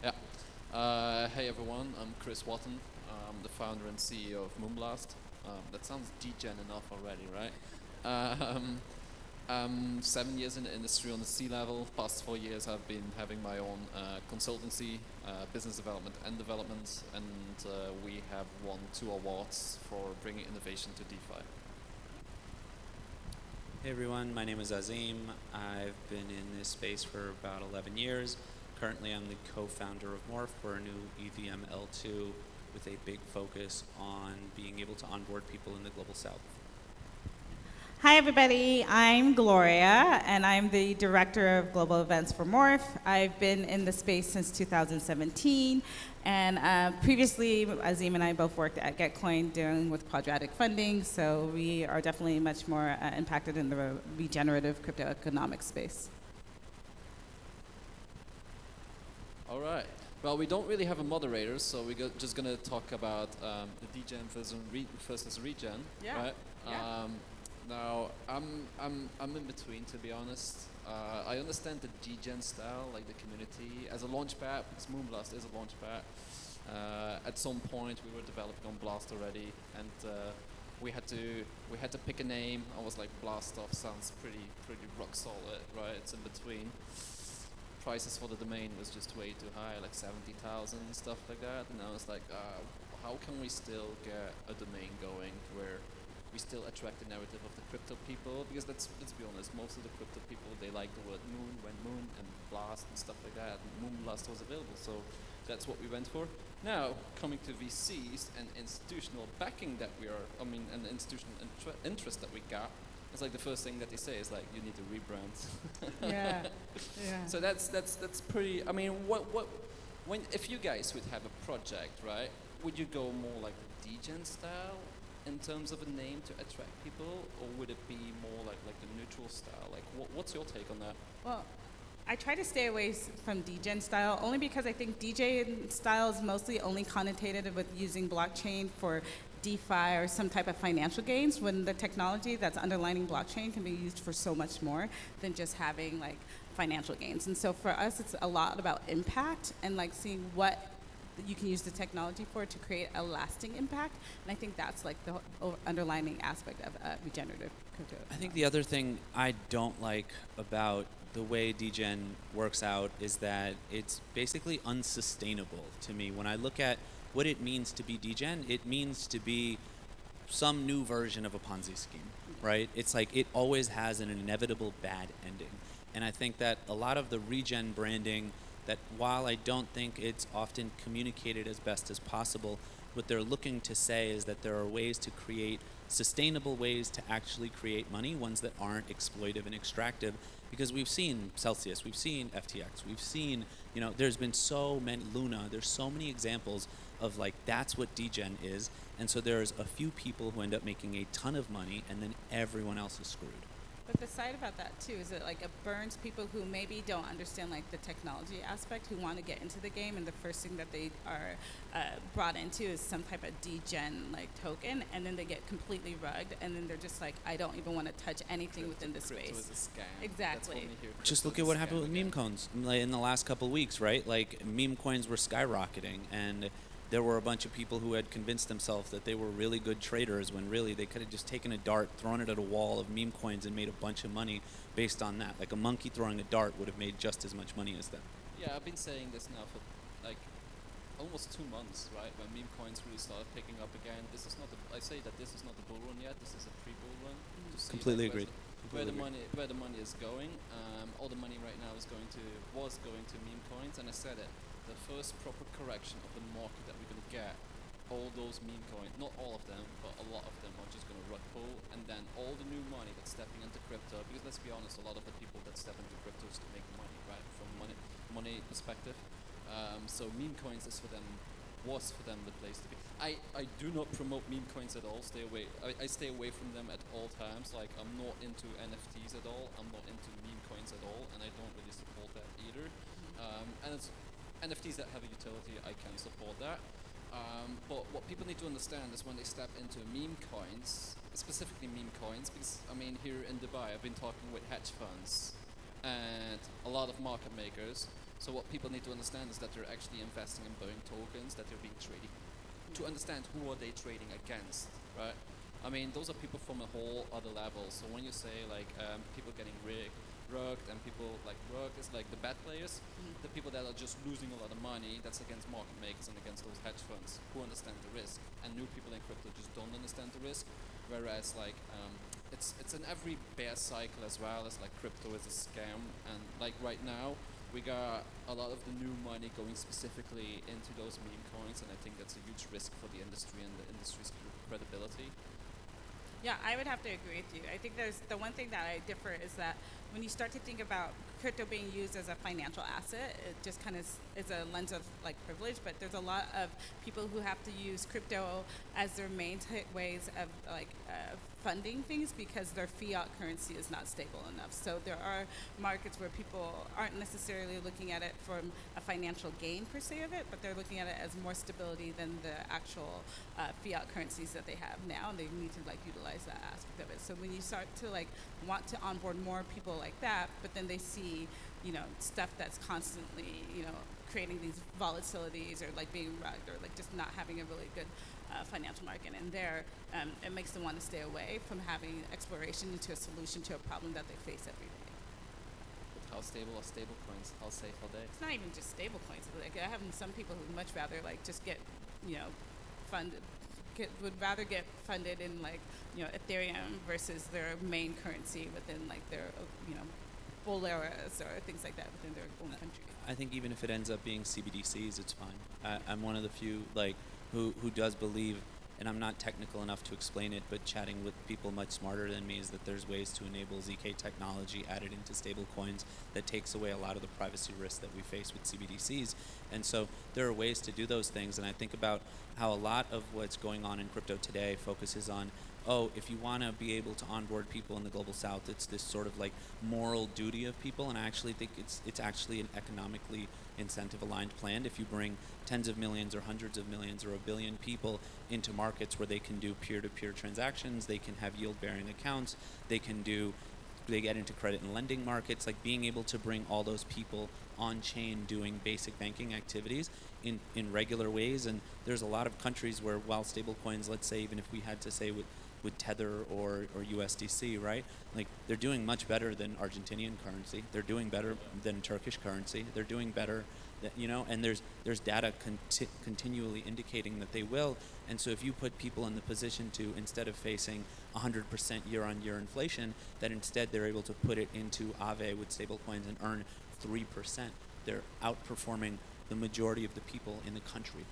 Yeah. Hey everyone, I'm Chris Watton. I'm the founder and CEO of Moonblast. That sounds degen enough already, right? Um, I'm 7 years in the industry on the C level. Past 4 years I've been having my own consultancy, business development and development, and we have won 2 awards for bringing innovation to DeFi. Hey everyone, my name is Azim. I've been in this space for about 11 years. Currently, I'm the co-founder of Morph. We're a new EVM L2 with a big focus on being able to onboard people in the global south. Hi, everybody. I'm Gloria, and I'm the Director of Global Events for Morph. I've been in the space since 2017, and previously, Azim and I both worked at GetCoin dealing with quadratic funding, so we are definitely much more impacted in the regenerative crypto economic space. All right. Well, we don't really have a moderator, so we're just gonna talk about the degen versus regen, Yeah. right? Yeah. Now, I'm in between, to be honest. I understand the degen style, like the community, as a launchpad, because Moonblast is a launchpad. At some point, we were developing on Blast already, and we had to pick a name. I was like, Blast off sounds pretty rock solid, right? It's in between. Prices for the domain was just way too high, like 70,000, stuff like that. And I was like, how can we still get a domain going where we still attract the narrative of the crypto people? Because let's be honest, most of the crypto people, they like the word moon, when moon, and blast and stuff like that. And Moonblast was available, so that's what we went for. Now, coming to VCs and institutional backing that and the institutional interest that we got, it's like the first thing that they say is like, you need to rebrand. Yeah. Yeah. So that's pretty. I mean, when if you guys would have a project, right? Would you go more like the degen style in terms of a name to attract people, or would it be more like the neutral style? Like, what's your take on that? Well, I try to stay away from degen style only because I think degen style is mostly only connotated with using blockchain for DeFi or some type of financial gains, when the technology that's underlining blockchain can be used for so much more than just having like financial gains. And so for us, it's a lot about impact and like seeing what you can use the technology for to create a lasting impact. And I think that's like the underlining aspect of regenerative crypto. I think the other thing I don't like about the way degen works out is that it's basically unsustainable to me. When I look at what it means to be degen, it means to be some new version of a Ponzi scheme, right? It's like it always has an inevitable bad ending. And I think that a lot of the regen branding, that while I don't think it's often communicated as best as possible, what they're looking to say is that there are ways to create sustainable ways to actually create money, ones that aren't exploitive and extractive. Because we've seen Celsius, we've seen FTX, we've seen, there's been so many, Luna, there's so many examples of like, that's what degen is. And so there's a few people who end up making a ton of money, and then everyone else is screwed. But the side about that too is that like it burns people who maybe don't understand like the technology aspect, who want to get into the game, and the first thing that they are brought into is some type of degen like token, and then they get completely rugged, and then they're just like, I don't even want to touch anything within this Crypto space. is a scam. Exactly. Just look at what happened with meme coins in the last couple of weeks, right? Like meme coins were skyrocketing, and there were a bunch of people who had convinced themselves that they were really good traders when really they could have just taken a dart, thrown it at a wall of meme coins, and made a bunch of money based on that. Like a monkey throwing a dart would have made just as much money as them. Yeah, I've been saying this now for like almost 2 months, right? When meme coins really started picking up again. I say that this is not the bull run yet. This is a pre-bull run. To see, Completely like, agreed. Where the money is going. All the money right now was going to meme coins, and I said it. The first proper correction of the market that we're gonna get, all those meme coins, not all of them, but a lot of them are just gonna rug pull, and then all the new money that's stepping into crypto. Because let's be honest, a lot of the people that step into crypto is to make money, right? From money perspective. So meme coins was for them the place to be. I do not promote meme coins at all. Stay away. I stay away from them at all times. Like, I'm not into NFTs at all. I'm not into meme coins at all, and I don't really support that either. And it's NFTs that have a utility, I can support that. But what people need to understand is when they step into meme coins, specifically meme coins, because I mean, here in Dubai, I've been talking with hedge funds and a lot of market makers. So what people need to understand is that they're actually investing in buying tokens that they're being traded. To understand who are they trading against, right? I mean, those are people from a whole other level. So when you say like people getting rugged and people like rugged is like the bad players, the people that are just losing a lot of money, that's against market makers and against those hedge funds who understand the risk. And new people in crypto just don't understand the risk. Whereas like it's in every bear cycle as well as like crypto is a scam. And like right now, we got a lot of the new money going specifically into those meme coins, and I think that's a huge risk for the industry and the industry's credibility. Yeah, I would have to agree with you. I think there's the one thing that I differ is that when you start to think about crypto being used as a financial asset, it just kind of is a lens of like privilege. But there's a lot of people who have to use crypto as their main ways of like funding things because their fiat currency is not stable enough. So there are markets where people aren't necessarily looking at it from a financial gain per se of it, but they're looking at it as more stability than the actual fiat currencies that they have now. They need to like utilize that aspect of it. So when you start to like want to onboard more people like that, but then they see, you know, stuff that's constantly, you know, creating these volatilities or like being rugged or like just not having a really good financial market in there, it makes them want to stay away from having exploration into a solution to a problem that they face every day. But how stable are stable coins? How safe are they? It's not even just stable coins. Like I have some people who much rather like just get, you know, funded, would rather get funded in like, you know, Ethereum versus their main currency within like their, you know, Bolaras or things like that within their own country. I think even if it ends up being CBDCs, it's fine. I'm one of the few like who does believe, and I'm not technical enough to explain it, but chatting with people much smarter than me is that there's ways to enable ZK technology added into stable coins that takes away a lot of the privacy risks that we face with CBDCs. And so there are ways to do those things, and I think about how a lot of what's going on in crypto today focuses on, oh, if you want to be able to onboard people in the global south, it's this sort of like moral duty of people, and I actually think it's actually an economically incentive aligned plan. If you bring tens of millions or hundreds of millions or a billion people into markets where they can do peer-to-peer transactions, they can have yield-bearing accounts, they get into credit and lending markets, like being able to bring all those people on chain doing basic banking activities in regular ways. And there's a lot of countries where, while stable coins, let's say even if we had to say with Tether or USDC, right? Like they're doing much better than Argentinian currency. They're doing better than Turkish currency. They're doing better, you know. And there's data continually indicating that they will. And so if you put people in the position to, instead of facing 100% year-on-year inflation, that instead they're able to put it into Aave with stablecoins and earn 3%, they're outperforming the majority of the people in the country.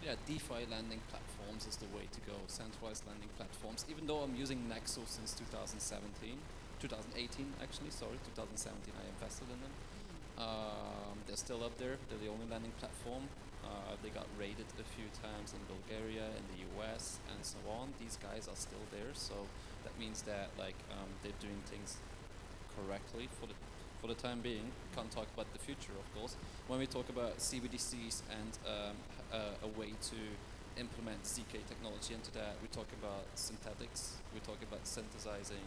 Yeah, DeFi lending platforms is the way to go. Centralized lending platforms. Even though I'm using Nexo since 2018 actually, 2017 I invested in them. They're still up there. They're the only lending platform. They got raided a few times in Bulgaria, in the US, and so on. These guys are still there, so that means that like they're doing things correctly for the time being. Can't talk about the future, of course. When we talk about CBDCs and a way to implement ZK technology into that, we talk about synthetics, we talk about synthesizing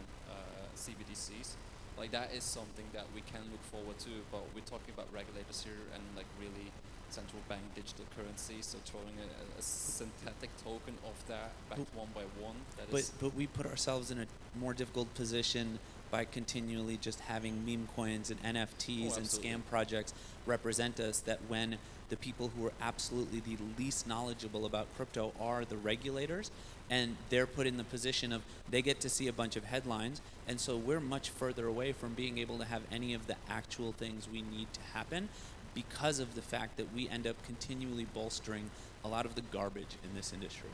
CBDCs. Like that is something that we can look forward to, but we're talking about regulators here and like really central bank digital currency, so throwing a synthetic token of that backed one by one. But we put ourselves in a more difficult position by continually just having meme coins and NFTs and scam projects represent us, that when the people who are absolutely the least knowledgeable about crypto are the regulators, and they're put in the position of they get to see a bunch of headlines, and so we're much further away from being able to have any of the actual things we need to happen because of the fact that we end up continually bolstering a lot of the garbage in this industry.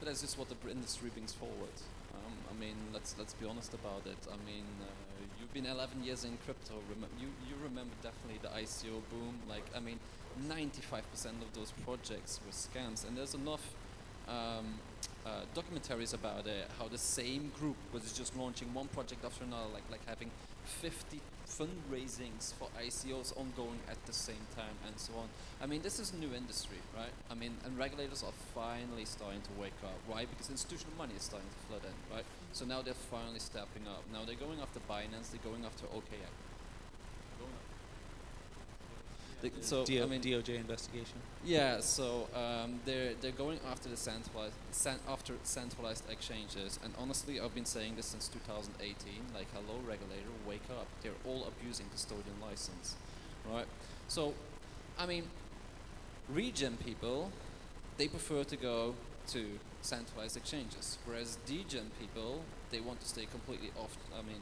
But that's just what the industry brings forward. I mean, let's be honest about it. I mean, you've been 11 years in crypto. You remember definitely the ICO boom. Like, I mean, 95% of those projects were scams, and there's enough documentaries about it. How the same group was just launching one project after another, like having 50 fundraisings for ICOs ongoing at the same time, and so on. I mean, this is a new industry, right? I mean, and regulators are finally starting to wake up. Why? Because institutional money is starting to flood in, right? So now they're finally stepping up. Now they're going after Binance, they're going after OKX. So I mean, DOJ investigation. yeah. So they're going after the centralized exchanges, and honestly, I've been saying this since 2018. Like, hello, regulator, wake up! They're all abusing custodian license, right? So, I mean, Regen people, they prefer to go to centralized exchanges, whereas Degen people, they want to stay completely off. I mean,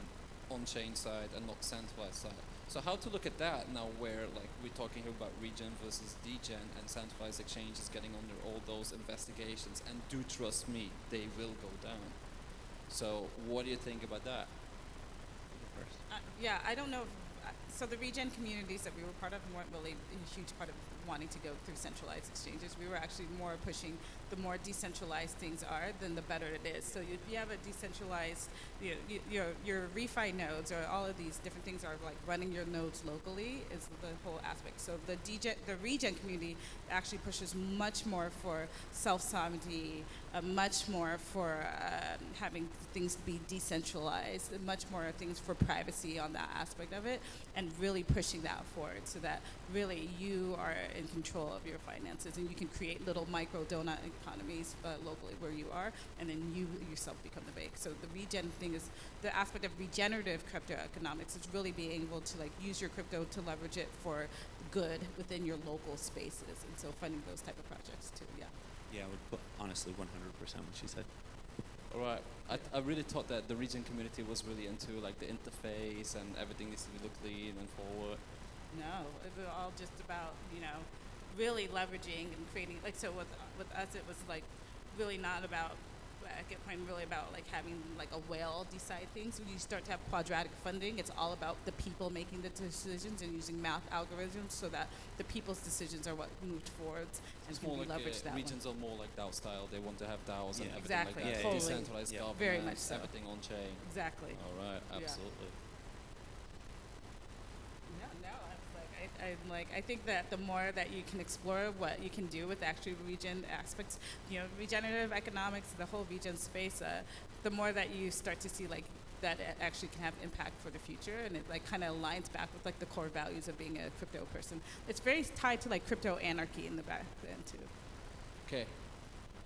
on-chain side and not centralized side. So how to look at that now, where like we're talking about Regen versus Degen and centralized exchanges getting under all those investigations, and do trust me, they will go down. So what do you think about that? First. Yeah, I don't know. So the regen communities that we were part of weren't really a huge part of wanting to go through centralized exchanges. We were actually more pushing the more decentralized things are, then the better it is. So if you have a decentralized, your refi nodes or all of these different things are like running your nodes locally is the whole aspect. So the regen community actually pushes much more for self-sovereignty, much more for having things be decentralized, much more things for privacy on that aspect of it, and really pushing that forward so that really you are in control of your finances and you can create little micro donut economies locally where you are, and then you yourself become the bank. So the regen thing is the aspect of regenerative crypto economics is really being able to like use your crypto to leverage it for good within your local spaces, and so funding those type of projects too. Yeah. Yeah, I would put honestly 100% what she said. All right. I really thought that the Regen community was really into like the interface and everything needs to look clean and forward. No, it was all just about, really leveraging and creating, like, so with us, it was like really not about, I get point really about like having like a whale decide things. When you start to have quadratic funding, it's all about the people making the decisions and using math algorithms so that the people's decisions are what moved forwards and It's can more be like leveraged that regions way. are more like DAO style. They want to have DAOs and Yeah. everything Exactly. like that. Totally. Decentralized Yeah. governance, Very much so. everything on chain. Exactly. All right, Yeah. absolutely. I think that the more that you can explore what you can do with actually regen aspects, regenerative economics, the whole regen space, the more that you start to see like that it actually can have impact for the future, and it like kind of aligns back with like the core values of being a crypto person. It's very tied to like crypto anarchy in the back end too. Okay,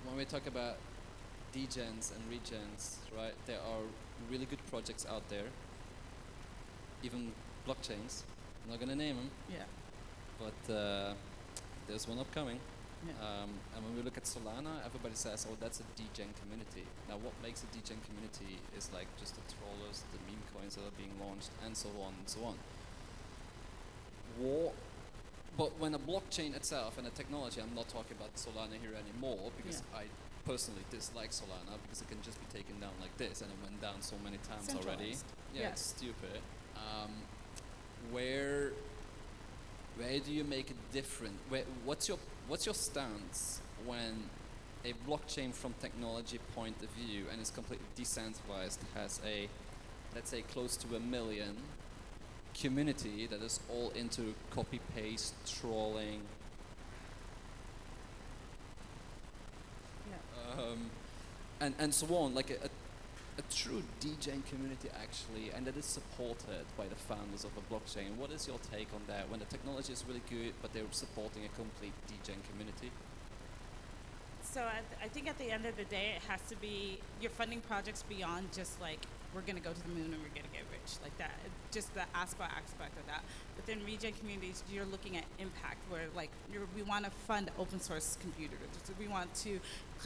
when we talk about degens and regens, right, there are really good projects out there, even blockchains. I'm not gonna name them, Yeah. but there's one upcoming. Yeah. And when we look at Solana, everybody says, oh, that's a degen community. Now, what makes a degen community is like just the trollers, the meme coins that are being launched, and so on and so on. But when a blockchain itself and a technology, I'm not talking about Solana here anymore, because I personally dislike Solana because it can just be taken down like this, and it went down so many times already. Yeah, it's stupid. Where do you make it different? What's your stance when a blockchain from technology point of view and is completely decentralized has a, let's say, close to 1 million community that is all into copy paste trolling, and so on, like a true degen community actually, and that is supported by the founders of a blockchain. What is your take on that when the technology is really good but they're supporting a complete degen community? So I think at the end of the day, it has to be, you're funding projects beyond just like, we're going to go to the moon and we're going to get rich, like that. Just the aspect of that. Within regen communities, you're looking at impact, where like we want to fund open source computers. We want to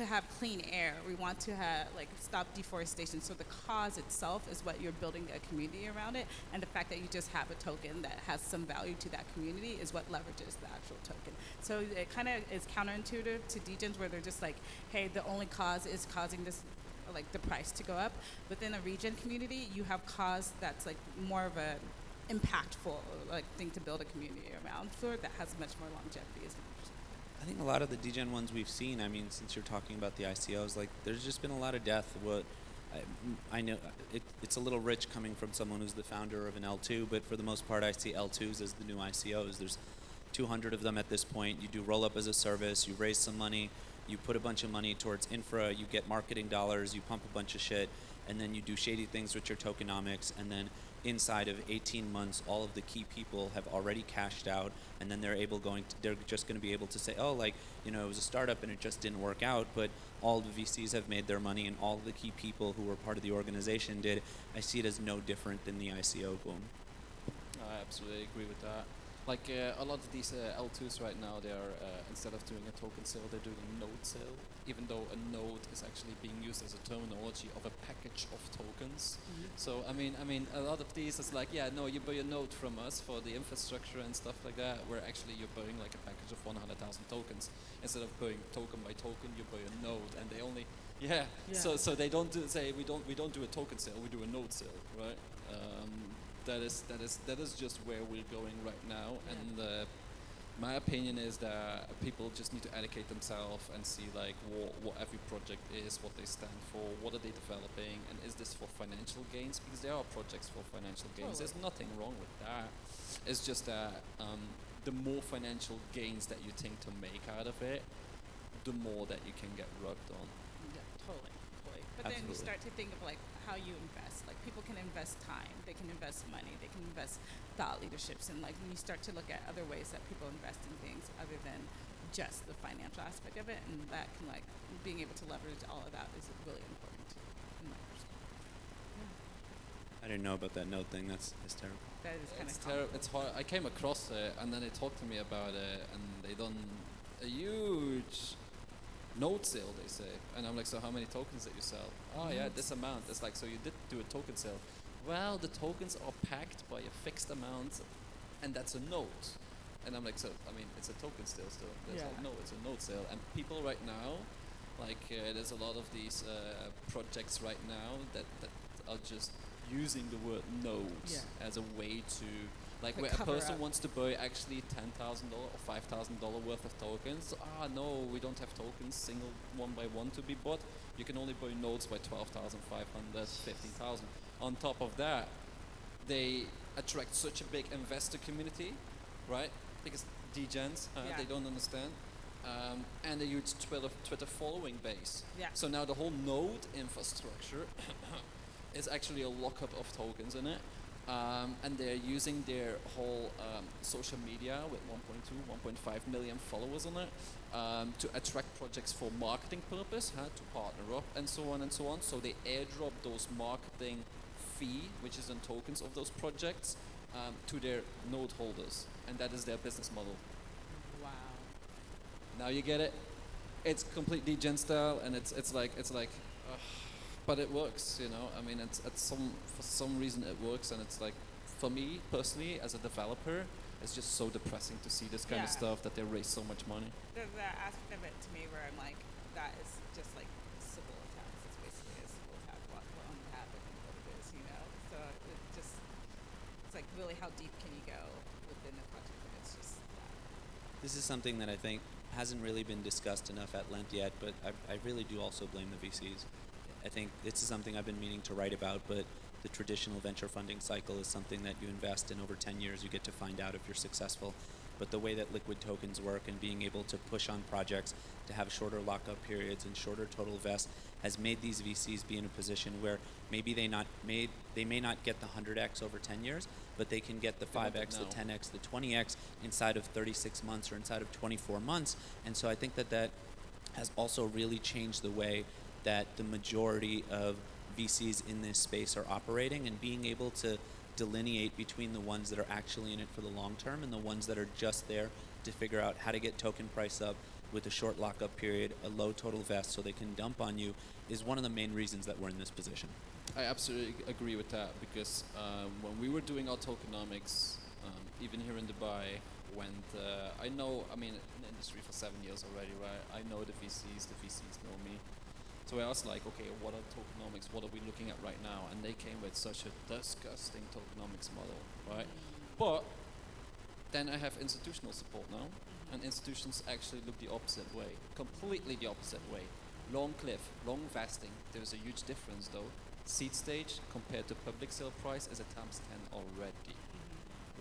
have clean air. We want to have like stop deforestation. So the cause itself is what you're building a community around it, and the fact that you just have a token that has some value to that community is what leverages the actual token. So it kind of is counterintuitive to degens, where they're just like, hey, the only cause is causing this, like the price to go up. Within a regen community, you have cause that's like more of a impactful like thing to build a community around for that has much more longevity. I think a lot of the degen ones we've seen, I mean, since you're talking about the ICOs, like there's just been a lot of death. What I know it's a little rich coming from someone who's the founder of an L2, but for the most part, I see L2s as the new ICOs. There's 200 of them at this point. You do roll up as a service, you raise some money, you put a bunch of money towards infra, you get marketing dollars, you pump a bunch of shit, and then you do shady things with your tokenomics, and then inside of 18 months, all of the key people have already cashed out, and then they're just going to be able to say, oh, like, you know, it was a startup and it just didn't work out, but all the VCs have made their money and all the key people who were part of the organization did. I see it as no different than the ICO boom. I absolutely agree with that. Like a lot of these L2s right now, they are instead of doing a token sale, they're doing a node sale. Even though a node is actually being used as a terminology of a package of tokens. So I mean, a lot of these is like, yeah, no, you buy a node from us for the infrastructure and stuff like that. Where actually you're buying like a package of 100,000 tokens instead of buying token by token. You buy a node, and they only, yeah. So they don't say we don't do a token sale, we do a node sale, right? That is just where we're going right now, and my opinion is that people just need to educate themselves and see like what every project is, what they stand for, what are they developing, and is this for financial gains? Because there are projects for financial gains. There's nothing wrong with that. It's just that the more financial gains that you think to make out of it, the more that you can get rubbed on. Yeah, totally. But then you Absolutely. start to think of like how you invest. Like people can invest time, they can invest money, they can invest thought leaderships, and like when you start to look at other ways that people invest in things other than just the financial aspect of it, and that can like being able to leverage all of that is really important in my perspective. I didn't know about that node thing. That's terrible. That is kind of It's terrible. It's hard. I came across it, and then they talked to me about it, and they done a huge node sale, they say. And I'm like, so how many tokens did you sell? Oh yeah, this amount. It's like, so you did do a token sale. Well, the tokens are packed by a fixed amount, and that's a node. And I'm like, so, I mean, it's a token still. There's like, no, it's a node sale. And people right now, like, there's a lot of these projects right now that are just using the word nodes as a way to, like where a person wants to buy actually $10,000 or $5,000 worth of tokens. No, we don't have tokens single one by one to be bought. You can only buy nodes by 12,500, 15,000. On top of that, they attract such a big investor community, right? Because degens, they don't understand. And a huge Twitter following base. Yeah. So now the whole node infrastructure is actually a lockup of tokens in it. And they're using their whole social media with 1.2, 1.5 million followers on it to attract projects for marketing purpose, to partner up, and so on and so on. So they airdrop those marketing fee, which is in tokens of those projects, to their node holders, and that is their business model. Wow. Now you get it. It's completely gen style, and it's like. But it works, you know. I mean, for some reason it works, and it's like, for me personally, as a developer, it's just so depressing to see this kind of stuff that they raise so much money. There's that aspect of it to me where I'm like, that is just like civil attacks. It's basically a civil attack on behalf of what it is, you know. So it's like really how deep can you go within the project, and it's just that. This is something that I think hasn't really been discussed enough at length yet, but I really do also blame the VCs. I think this is something I've been meaning to write about, but the traditional venture funding cycle is something that you invest in over 10 years, you get to find out if you're successful. But the way that liquid tokens work and being able to push on projects to have shorter lockup periods and shorter total vest has made these VCs be in a position where maybe they may not get the 100x over 10 years, but they can get the 5x, the 10x, the 20x inside of 36 months or inside of 24 months. And so I think that has also really changed the way that the majority of VCs in this space are operating, and being able to delineate between the ones that are actually in it for the long term and the ones that are just there to figure out how to get token price up with a short lockup period, a low total vest so they can dump on you, is one of the main reasons that we're in this position. I absolutely agree with that, because when we were doing our tokenomics, even here in Dubai, I know, I mean, in the industry for 7 years already, right? I know the VCs know me. So I asked, like, okay, what are tokenomics? What are we looking at right now? And they came with such a disgusting tokenomics model, right? But then I have institutional support now, and institutions actually look the opposite way, completely the opposite way. Long cliff, long vesting. There's a huge difference though. Seed stage compared to public sale price is a times 10 already,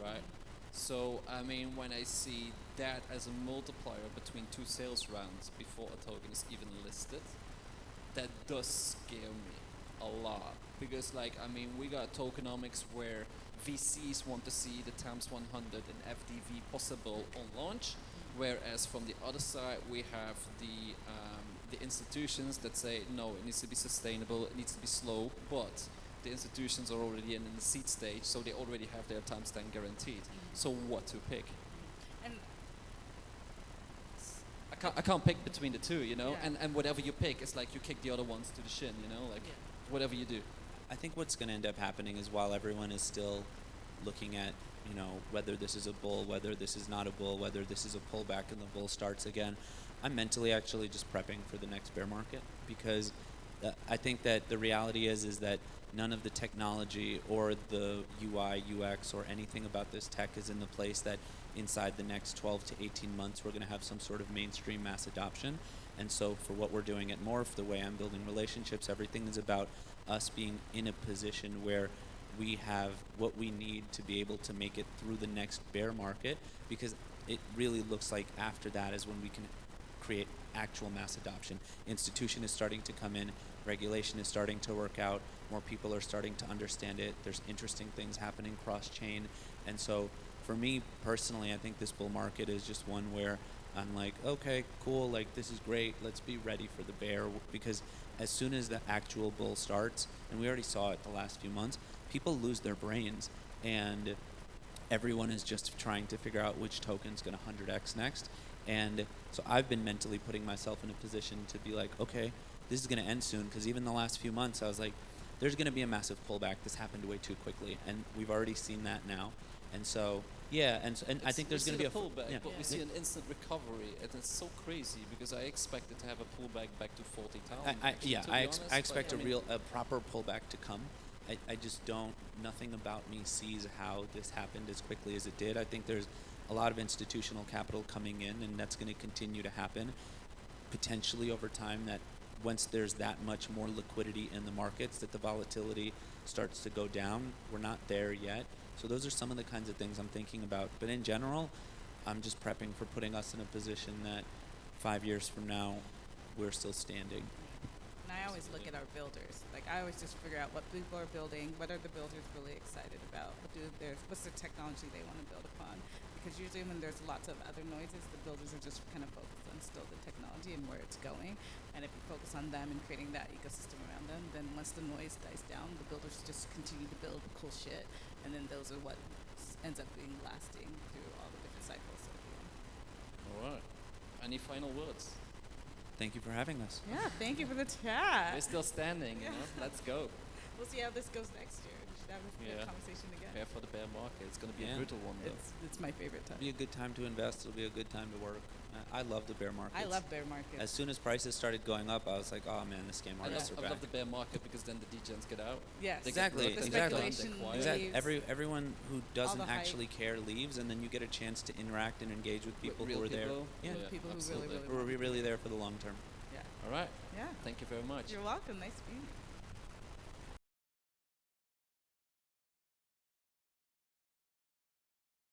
right? So, I mean, when I see that as a multiplier between two sales rounds before a token is even listed, that does scare me a lot, because like I mean we got tokenomics where VCs want to see the TAMS 100 and FDV possible on launch, whereas from the other side we have the institutions that say no, it needs to be sustainable, it needs to be slow, but the institutions are already in the seed stage, so they already have their times 10 guaranteed. So what to pick? And I can't pick between the two, you know. Yeah. And whatever you pick, it's like you kick the other ones to the shin, you know, like whatever you do. I think what's going to end up happening is while everyone is still looking at, you know, whether this is a bull, whether this is not a bull, whether this is a pullback and the bull starts again, I'm mentally actually just prepping for the next bear market, because I think that the reality is that none of the technology or the UI, UX, or anything about this tech is in the place that inside the next 12 to 18 months we're going to have some sort of mainstream mass adoption. And so for what we're doing at Morph, the way I'm building relationships, everything is about us being in a position where we have what we need to be able to make it through the next bear market, because it really looks like after that is when we can create actual mass adoption. Institution is starting to come in, regulation is starting to work out, more people are starting to understand it, there's interesting things happening cross-chain. And so for me personally, I think this bull market is just one where I'm like, okay, cool, like this is great, let's be ready for the bear, because as soon as the actual bull starts, and we already saw it the last few months, people lose their brains, and everyone is just trying to figure out which token's going to 100x next. And so I've been mentally putting myself in a position to be like, okay, this is going to end soon, because even the last few months I was like, there's going to be a massive pullback. This happened way too quickly, and we've already seen that now. And so, yeah, and I think there's going to be a pullback, yeah. but we see an instant recovery, and it's so crazy because I expected to have a pullback back to 40,000. I expect a proper pullback to come. I just don't, nothing about me sees how this happened as quickly as it did. I think there's a lot of institutional capital coming in, and that's going to continue to happen potentially over time, that once there's that much more liquidity in the markets, that the volatility starts to go down. We're not there yet. So those are some of the kinds of things I'm thinking about. But in general, I'm just prepping for putting us in a position that 5 years from now, we're still standing. And I always look at our builders. Like, I always just figure out what people are building, what are the builders really excited about, what's the technology they want to build upon. Because usually when there's lots of other noises, the builders are just kind of focused on still the technology and where it's going. And if you focus on them and creating that ecosystem around them, then once the noise dies down, the builders just continue to build cool shit. And then those are what ends up being lasting through all the different cycles. All right. Any final words? Thank you for having us. Yeah, thank you for the chat. We're still standing, you know? Let's go. We'll see how this goes next year. We should have a good conversation again. Prepare for the bear market. It's going to be a brutal one, though. It's my favorite time. It'll be a good time to invest. It'll be a good time to work. I love the bear market. I love bear markets. As soon as prices started going up, I was like, oh man, this game markets are I back. love the bear market because then the degens get out. Yes. Exactly. The Exactly. speculation Exactly. leaves. Everyone who doesn't hype. actually care leaves, and then you get a chance to interact and engage with people who are there. Yeah. With people who absolutely. really Who are really there for the long term. Yeah. All right. Yeah. Thank you very much. You're welcome. Nice meeting you.